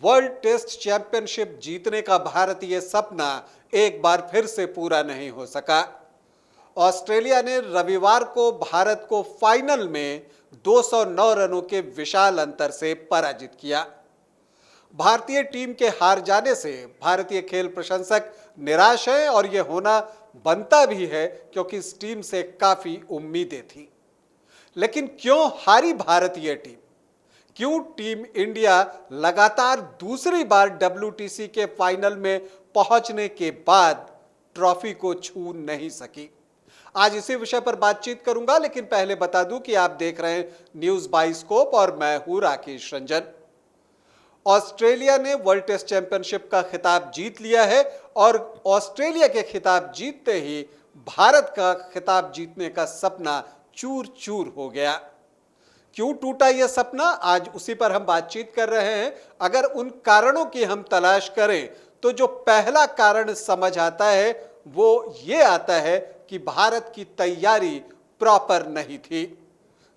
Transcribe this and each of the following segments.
World test championship जीतने का भारतीय सपना एक बार फिर से पूरा नहीं हो सका। ऑस्ट्रेलिया ने रविवार को भारत को फाइनल में 209 रनों के विशाल अंतर से पराजित किया। भारतीय टीम के हार जाने से भारतीय खेल प्रशंसक निराश हैं और यह होना बनता भी है क्योंकि इस टीम से काफी उम्मीदें थी। लेकिन क्यों हारी भारतीय टीम? क्यों टीम इंडिया लगातार दूसरी बार WTC के फाइनल में पहुंचने के बाद ट्रॉफी को छू नहीं सकी? आज इसी विषय पर बातचीत करूंगा, लेकिन पहले बता दूं कि आप देख रहे हैं न्यूज बाइस्कोप और मैं हूं राकेश रंजन। ऑस्ट्रेलिया ने वर्ल्ड टेस्ट चैंपियनशिप का खिताब जीत लिया है और ऑस्ट्रेलिया के खिताब जीतते ही भारत का खिताब जीतने का सपना चूर चूर हो गया। क्यों टूटा यह सपना, आज उसी पर हम बातचीत कर रहे हैं। अगर उन कारणों की हम तलाश करें तो जो पहला कारण समझ आता है वो ये आता है कि भारत की तैयारी प्रॉपर नहीं थी।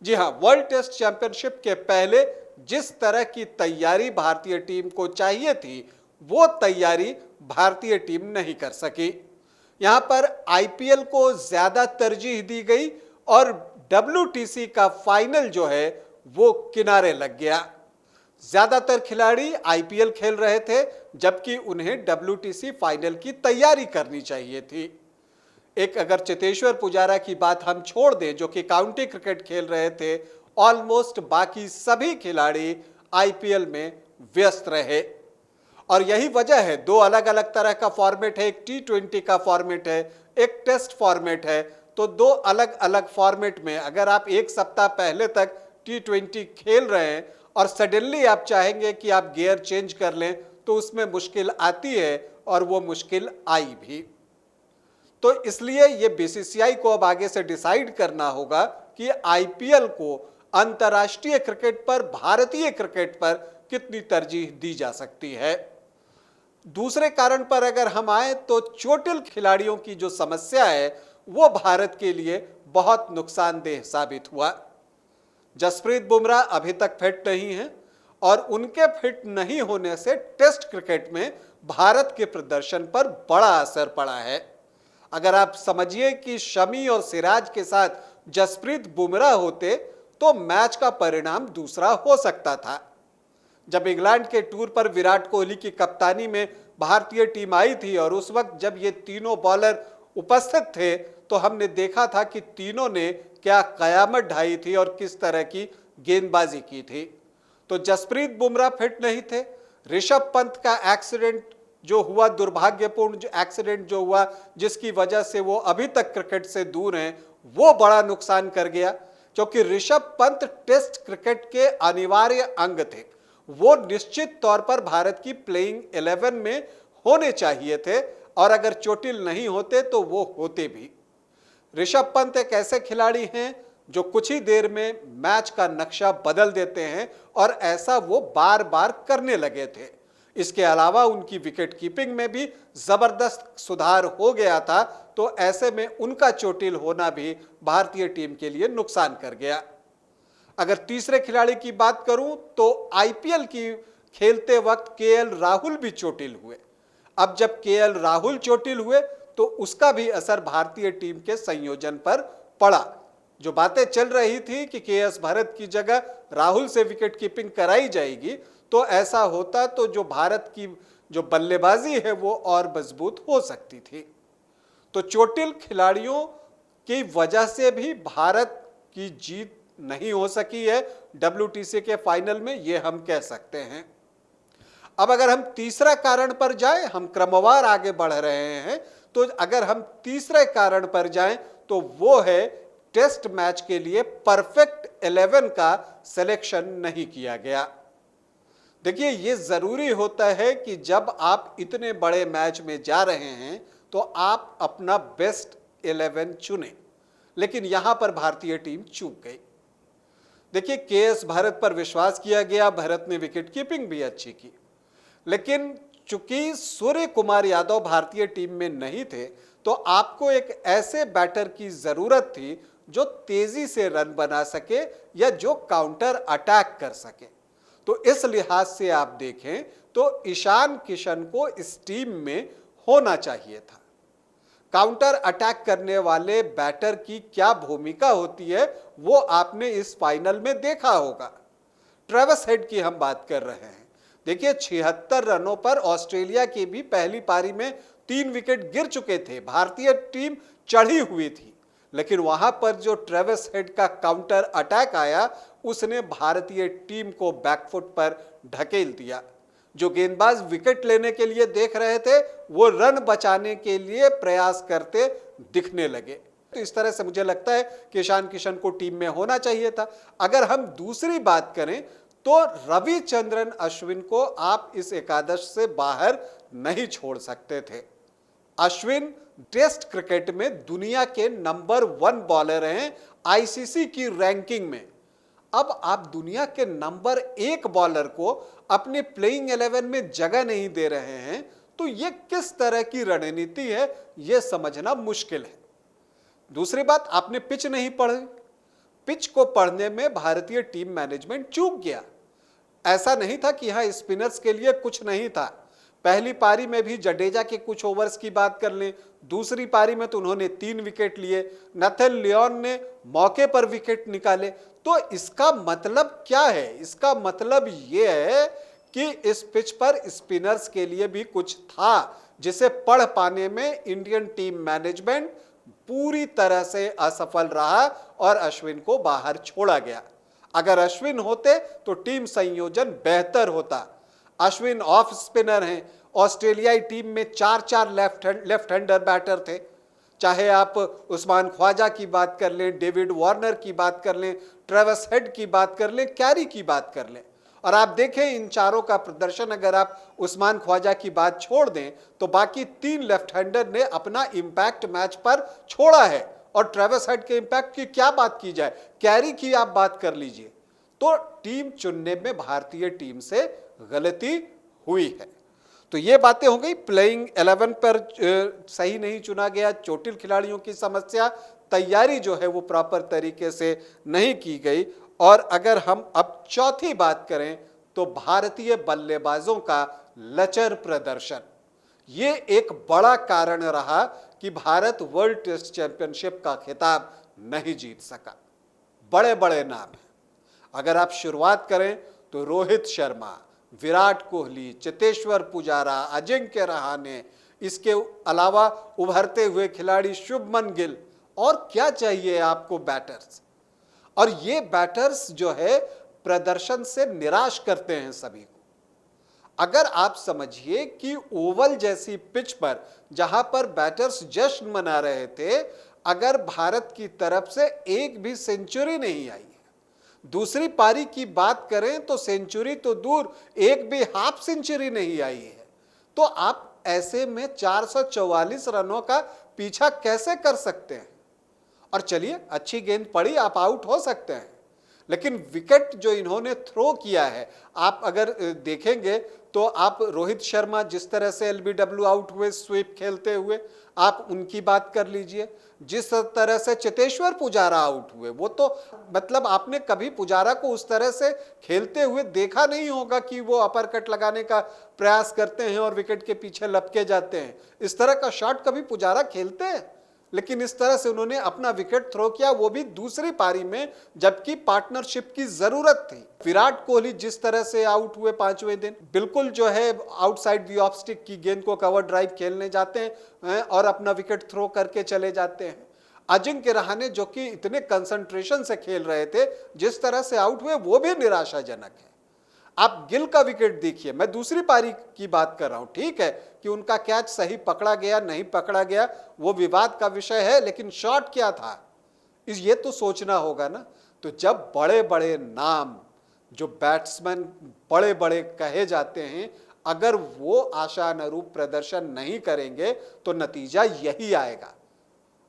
जी हां, वर्ल्ड टेस्ट चैंपियनशिप के पहले जिस तरह की तैयारी भारतीय टीम को चाहिए थी वो तैयारी भारतीय टीम नहीं कर सकी। यहां पर IPL को ज्यादा तरजीह दी गई और WTC का फाइनल जो है वो किनारे लग गया। ज्यादातर खिलाड़ी IPL खेल रहे थे जबकि उन्हें WTC फाइनल की तैयारी करनी चाहिए थी। एक अगर चेतेश्वर पुजारा की बात हम छोड़ दें जो कि काउंटी क्रिकेट खेल रहे थे, ऑलमोस्ट बाकी सभी खिलाड़ी IPL में व्यस्त रहे। और यही वजह है, दो अलग अलग तरह का फॉर्मेट है, एक T20 का फॉर्मेट है, एक टेस्ट फॉर्मेट है। तो दो अलग अलग फॉर्मेट में अगर आप एक सप्ताह पहले तक T20 खेल रहे हैं और सडनली आप चाहेंगे कि आप गियर चेंज कर लें तो उसमें मुश्किल आती है और वो मुश्किल आई भी। तो इसलिए ये BCCI को अब आगे से डिसाइड करना होगा कि IPL को अंतर्राष्ट्रीय क्रिकेट पर, भारतीय क्रिकेट पर कितनी तरजीह दी जा सकती है। दूसरे कारण पर अगर हम आए तो चोटिल खिलाड़ियों की जो समस्या है वो भारत के लिए बहुत नुकसानदेह साबित हुआ। जसप्रीत बुमराह अभी तक फिट नहीं है और उनके फिट नहीं होने से टेस्ट क्रिकेट में भारत के प्रदर्शन पर बड़ा असर पड़ा है। अगर आप समझिए कि शमी और सिराज के साथ जसप्रीत बुमराह होते तो मैच का परिणाम दूसरा हो सकता था। जब इंग्लैंड के टूर पर विराट कोहली की कप्तानी में भारतीय टीम आई थी और उस वक्त जब ये तीनों बॉलर उपस्थित थे तो हमने देखा था कि तीनों ने क्या कयामत ढाई थी और किस तरह की गेंदबाजी की थी। तो जसप्रीत बुमराह फिट नहीं थे। ऋषभ पंत का एक्सीडेंट जो हुआ, दुर्भाग्यपूर्ण जो एक्सीडेंट जो हुआ जिसकी वजह से वो अभी तक क्रिकेट से दूर हैं, वो बड़ा नुकसान कर गया क्योंकि ऋषभ पंत टेस्ट क्रिकेट के अनिवार्य अंग थे। वो निश्चित तौर पर भारत की प्लेइंग 11 में होने चाहिए थे और अगर चोटिल नहीं होते तो वो होते भी। ऋषभ पंत एक ऐसे खिलाड़ी हैं जो कुछ ही देर में मैच का नक्शा बदल देते हैं और ऐसा वो बार बार करने लगे थे। इसके अलावा उनकी विकेट कीपिंग में भी जबरदस्त सुधार हो गया था, तो ऐसे में उनका चोटिल होना भी भारतीय टीम के लिए नुकसान कर गया। अगर तीसरे खिलाड़ी की बात करूं तो IPL की खेलते वक्त KL राहुल भी चोटिल हुए। अब जब KL राहुल चोटिल हुए तो उसका भी असर भारतीय टीम के संयोजन पर पड़ा। जो बातें चल रही थी कि KS भरत की जगह राहुल से विकेट कीपिंग कराई जाएगी, तो ऐसा होता तो जो भारत की जो बल्लेबाजी है वो और मजबूत हो सकती थी। तो चोटिल खिलाड़ियों की वजह से भी भारत की जीत नहीं हो सकी है WTC के फाइनल में, ये हम कह सकते हैं। अब अगर हम तीसरा कारण पर जाएं, हम क्रमवार आगे बढ़ रहे हैं, तो अगर हम तीसरे कारण पर जाएं तो वो है टेस्ट मैच के लिए परफेक्ट 11 का सिलेक्शन नहीं किया गया। देखिए, ये जरूरी होता है कि जब आप इतने बड़े मैच में जा रहे हैं तो आप अपना बेस्ट 11 चुनें, लेकिन यहां पर भारतीय टीम चूक गई। देखिए, KS भरत पर विश्वास किया गया, भरत ने विकेट कीपिंग भी अच्छी की, लेकिन चूंकि सूर्य कुमार यादव भारतीय टीम में नहीं थे तो आपको एक ऐसे बैटर की जरूरत थी जो तेजी से रन बना सके या जो काउंटर अटैक कर सके। तो इस लिहाज से आप देखें तो ईशान किशन को इस टीम में होना चाहिए था। काउंटर अटैक करने वाले बैटर की क्या भूमिका होती है वो आपने इस फाइनल में देखा होगा। ट्रेविस हेड की हम बात कर रहे हैं। देखिए 76 रनों पर ऑस्ट्रेलिया की भी पहली पारी में 3 विकेट गिर चुके थे, भारतीय टीम चढ़ी हुई थी, लेकिन वहां पर जो ट्रेविस हेड का काउंटर अटैक आया उसने भारतीय टीम को बैकफुट पर ढकेल दिया। जो गेंदबाज विकेट लेने के लिए देख रहे थे वो रन बचाने के लिए प्रयास करते दिखने लगे। तो इस तरह से मुझे लगता है कि ईशान किशन को टीम में होना चाहिए था। अगर हम दूसरी बात करें तो रविचंद्रन अश्विन को आप इस एकादश से बाहर नहीं छोड़ सकते थे। अश्विन टेस्ट क्रिकेट में दुनिया के नंबर 1 बॉलर हैं आईसीसी की रैंकिंग में। अब आप दुनिया के नंबर 1 बॉलर को अपने प्लेइंग 11 में जगह नहीं दे रहे हैं, तो यह किस तरह की रणनीति है यह समझना मुश्किल है। दूसरी बात, आपने पिच नहीं पढ़ी। पिच को पढ़ने में भारतीय टीम मैनेजमेंट चूक गया। ऐसा नहीं था कि यहां स्पिनर्स के लिए कुछ नहीं था। पहली पारी में भी जडेजा के कुछ ओवर्स की बात कर लें, दूसरी पारी में तो उन्होंने 3 विकेट लिए, नथन लियोन ने मौके पर विकेट निकाले। तो इसका मतलब क्या है? इसका मतलब यह है कि इस पिच पर स्पिनर्स के लिए भी कुछ था जिसे पढ़ पाने में इंडियन टीम मैनेजमेंट पूरी तरह से असफल रहा और अश्विन को बाहर छोड़ा गया। अगर अश्विन होते तो टीम संयोजन बेहतर होता। अश्विन ऑफ स्पिनर हैं। ऑस्ट्रेलियाई टीम में 4 लेफ्ट हैंडर बैटर थे। चाहे आप उस्मान ख्वाजा की बात कर लें, डेविड वार्नर की बात कर लें, ट्रेविस हेड की बात कर लें, कैरी की बात कर लें, और आप देखें इन चारों का प्रदर्शन। अगर आप उस्मान ख्वाजा की बात छोड़ दें तो बाकी 3 लेफ्ट हैंडर ने अपना इंपैक्ट मैच पर छोड़ा है। और ट्रेविस हेड के इंपैक्ट की क्या बात की जाए, कैरी की आप बात कर लीजिए। तो टीम चुनने में भारतीय टीम से गलती हुई है। तो ये बातें हो गई। प्लेइंग 11 पर सही नहीं चुना गया, चोटिल खिलाड़ियों की समस्या, तैयारी जो है वो प्रॉपर तरीके से नहीं की गई। और अगर हम अब चौथी बात करें तो भारतीय बल्लेबाजों का लचर प्रदर्शन, ये एक बड़ा कारण रहा कि भारत वर्ल्ड टेस्ट चैंपियनशिप का खिताब नहीं जीत सका। बड़े बड़े नाम हैं। अगर आप शुरुआत करें तो रोहित शर्मा, विराट कोहली, चेतेश्वर पुजारा, अजिंक्य रहाणे, इसके अलावा उभरते हुए खिलाड़ी शुभमन गिल, और क्या चाहिए आपको बैटर्स। और ये बैटर्स जो है प्रदर्शन से निराश करते हैं सभी को। अगर आप समझिए कि ओवल जैसी पिच पर जहां पर बैटर्स जश्न मना रहे थे, अगर भारत की तरफ से एक भी सेंचुरी नहीं आई है, दूसरी पारी की बात करें तो सेंचुरी तो दूर, एक भी हाफ सेंचुरी नहीं आई है, तो आप ऐसे में 444 रनों का पीछा कैसे कर सकते हैं। और चलिए अच्छी गेंद पड़ी, आप आउट हो सकते हैं, लेकिन विकेट जो इन्होंने थ्रो किया है, आप अगर देखेंगे तो आप रोहित शर्मा जिस तरह से एलबीडब्ल्यू आउट हुए स्वीप खेलते हुए, आप उनकी बात कर लीजिए। जिस तरह से चेतेश्वर पुजारा आउट हुए, वो तो मतलब आपने कभी पुजारा को उस तरह से खेलते हुए देखा नहीं होगा कि वो अपर कट लगाने का प्रयास करते हैं और विकेट के पीछे लपके जाते हैं। इस तरह का शॉट कभी पुजारा खेलते हैं? लेकिन इस तरह से उन्होंने अपना विकेट थ्रो किया, वो भी दूसरी पारी में, जबकि पार्टनरशिप की जरूरत थी। विराट कोहली जिस तरह से आउट हुए 5वें दिन, बिल्कुल जो है आउटसाइड दी ऑफ स्टिक की गेंद को कवर ड्राइव खेलने जाते हैं और अपना विकेट थ्रो करके चले जाते हैं। अजिंक्य रहाणे जो कि इतने कंसंट्रेशन से खेल रहे थे, जिस तरह से आउट हुए वो भी निराशाजनक है। आप गिल का विकेट देखिए, मैं दूसरी पारी की बात कर रहा हूं। ठीक है कि उनका कैच सही पकड़ा गया नहीं पकड़ा गया वो विवाद का विषय है, लेकिन शॉट क्या था ये तो सोचना होगा ना। तो जब बड़े बड़े नाम, जो बैट्समैन बड़े बड़े कहे जाते हैं, अगर वो आशानुरूप प्रदर्शन नहीं करेंगे तो नतीजा यही आएगा।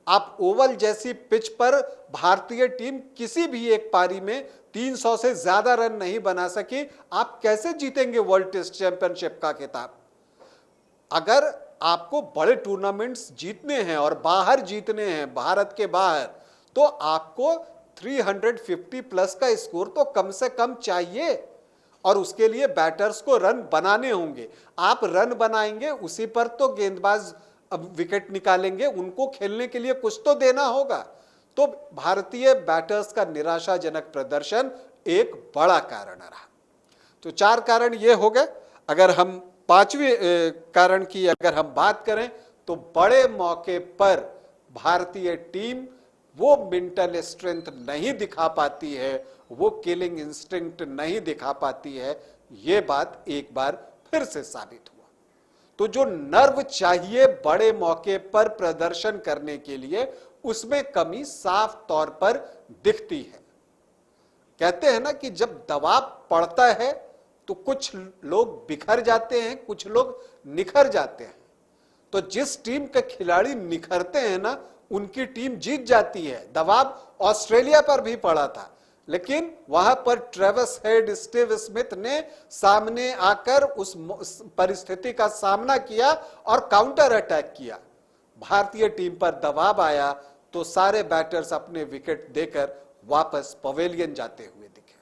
आप ओवल जैसी पिच पर भारतीय टीम किसी भी एक पारी में 300 से ज्यादा रन नहीं बना सकी, आप कैसे जीतेंगे वर्ल्ड टेस्ट चैंपियनशिप का खिताब। अगर आपको बड़े टूर्नामेंट्स जीतने हैं और बाहर जीतने हैं, भारत के बाहर, तो आपको 350 प्लस का स्कोर तो कम से कम चाहिए। और उसके लिए बैटर्स को रन बनाने होंगे। आप रन बनाएंगे उसी पर तो गेंदबाज अब विकेट निकालेंगे, उनको खेलने के लिए कुछ तो देना होगा। तो भारतीय बैटर्स का निराशाजनक प्रदर्शन एक बड़ा कारण रहा। तो 4 कारण ये हो गए। अगर हम 5वें कारण की अगर हम बात करें तो बड़े मौके पर भारतीय टीम वो मेंटल स्ट्रेंथ नहीं दिखा पाती है, वो किलिंग इंस्टिंक्ट नहीं दिखा पाती है। ये बात एक बार फिर से साबित हुआ। तो जो नर्व चाहिए बड़े मौके पर प्रदर्शन करने के लिए, उसमें कमी साफ तौर पर दिखती है। कहते हैं ना कि जब दबाव पड़ता है तो कुछ लोग बिखर जाते हैं, कुछ लोग निखर जाते हैं। तो जिस टीम के खिलाड़ी निखरते हैं ना, उनकी टीम जीत जाती है। दबाव ऑस्ट्रेलिया पर भी पड़ा था, लेकिन वहां पर ट्रेविस हेड, स्टीव स्मिथ ने सामने आकर उस परिस्थिति का सामना किया और काउंटर अटैक किया। भारतीय टीम पर दबाव आया तो सारे बैटर्स अपने विकेट देकर वापस पवेलियन जाते हुए दिखे।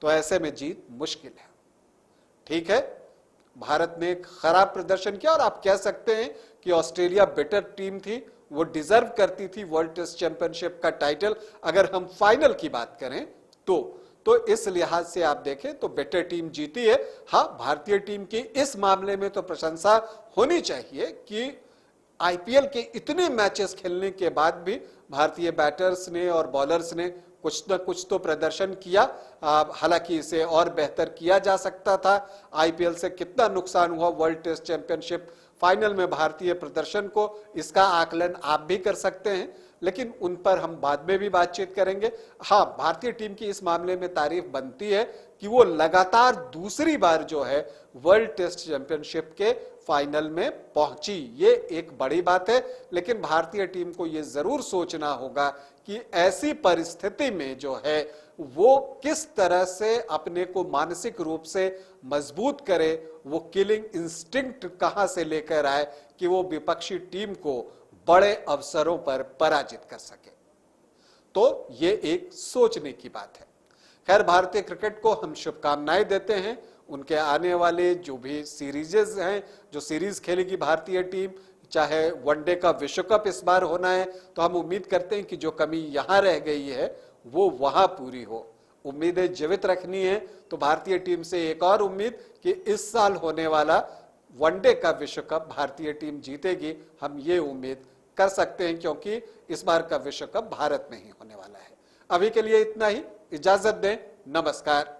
तो ऐसे में जीत मुश्किल है। ठीक है, भारत ने खराब प्रदर्शन किया और आप कह सकते हैं कि ऑस्ट्रेलिया बेटर टीम थी, वो डिजर्व करती थी वर्ल्ड टेस्ट चैंपियनशिप का टाइटल। अगर हम फाइनल की बात करें तो इस लिहाज से आप देखें तो बेटर टीम जीती है। हाँ, भारतीय टीम की इस मामले में तो प्रशंसा होनी चाहिए कि आईपीएल के इतने मैचेस खेलने के बाद भी भारतीय बैटर्स ने और बॉलर्स ने कुछ न कुछ तो प्रदर्शन किया। हालांकि इसे और बेहतर किया जा सकता था। आईपीएल से कितना नुकसान हुआ वर्ल्ड टेस्ट चैंपियनशिप फाइनल में भारतीय प्रदर्शन को, इसका आकलन आप भी कर सकते हैं, लेकिन उन पर हम बाद में भी बातचीत करेंगे। हाँ, भारतीय टीम की इस मामले में तारीफ बनती है कि वो लगातार दूसरी बार जो है वर्ल्ड टेस्ट चैंपियनशिप के फाइनल में पहुंची। ये एक बड़ी बात है, लेकिन भारतीय टीम को ये जरूर सोचना होगा कि ऐसी परिस्थिति में जो है वो किस तरह से अपने को मानसिक रूप से मजबूत करे, वो किलिंग इंस्टिंक्ट कहां से लेकर आए कि वो विपक्षी टीम को बड़े अवसरों पर पराजित कर सके। तो ये एक सोचने की बात है। खैर, भारतीय क्रिकेट को हम शुभकामनाएं देते हैं। उनके आने वाले जो भी सीरीजेस हैं, जो सीरीज खेलेगी भारतीय टीम, चाहे वनडे का विश्व कप इस बार होना है, तो हम उम्मीद करते हैं कि जो कमी यहां रह गई है वो वहां पूरी हो। उम्मीदें जीवित रखनी है तो भारतीय टीम से एक और उम्मीद कि इस साल होने वाला वनडे का विश्व कप भारतीय टीम जीतेगी। हम ये उम्मीद कर सकते हैं क्योंकि इस बार का विश्व कप भारत में ही होने वाला है। अभी के लिए इतना ही, इजाजत दें, नमस्कार।